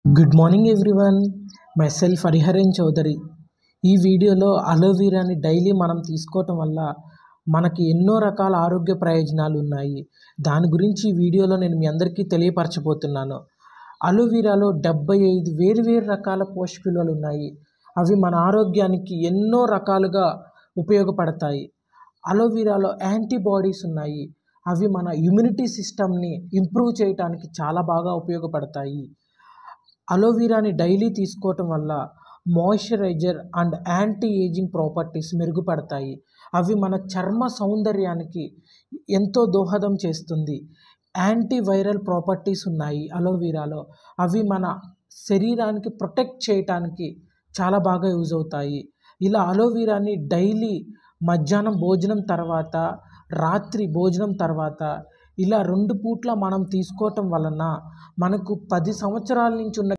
Good morning everyone. Myself Hariharan Chowdary. ఈ వీడియోలో అలోవెరాని daily మనం తీసుకోవటం వల్ల మనకి ఎన్నో రకాల ఆరోగ్య ప్రయోజనాలు ఉన్నాయి. దాని గురించి ఈ వీడియోలో నేను మీ అందరికీ తెలియపరచబోతున్నాను. అలోవెరాలో 75 వేరు రకాల పోషక విలువలు ఉన్నాయి. అవి మన ఆరోగ్యానికి ఎన్నో రకాలుగా ఉపయోగపడతాయి. అలోవెరాలో యాంటీబాడీస్ ఉన్నాయి. అవి మన ఇమ్యూనిటీ సిస్టమ్ని ఇంప్రూవ్ చేయడానికి చాలా బాగా ఉపయోగపడతాయి. అలోవెరాని డైలీ తీసుకోవటం వల్ల moisturiser and anti ageing properties మెరుగుపడతాయి. అవి మన చర్మ సౌందర్యానికి ఎంతో దోహదం చేస్తుంది. యాంటీ వైరల్ ప్రాపర్టీస్ ఉన్నాయి అలోవెరాలో. అవి మన శరీరానికి ప్రొటెక్ట్ చేయటానికి చాలా బాగా యూజ్ అవుతాయి. ఇలా అలోవెరాని డైలీ మధ్యాహ్నం భోజనం తర్వాత, రాత్రి భోజనం తర్వాత ఇలా 2 పూట్ల మనం తీసుకోవటం వలన మనకు 10 సంవత్సరాల నుంచి ఉన్న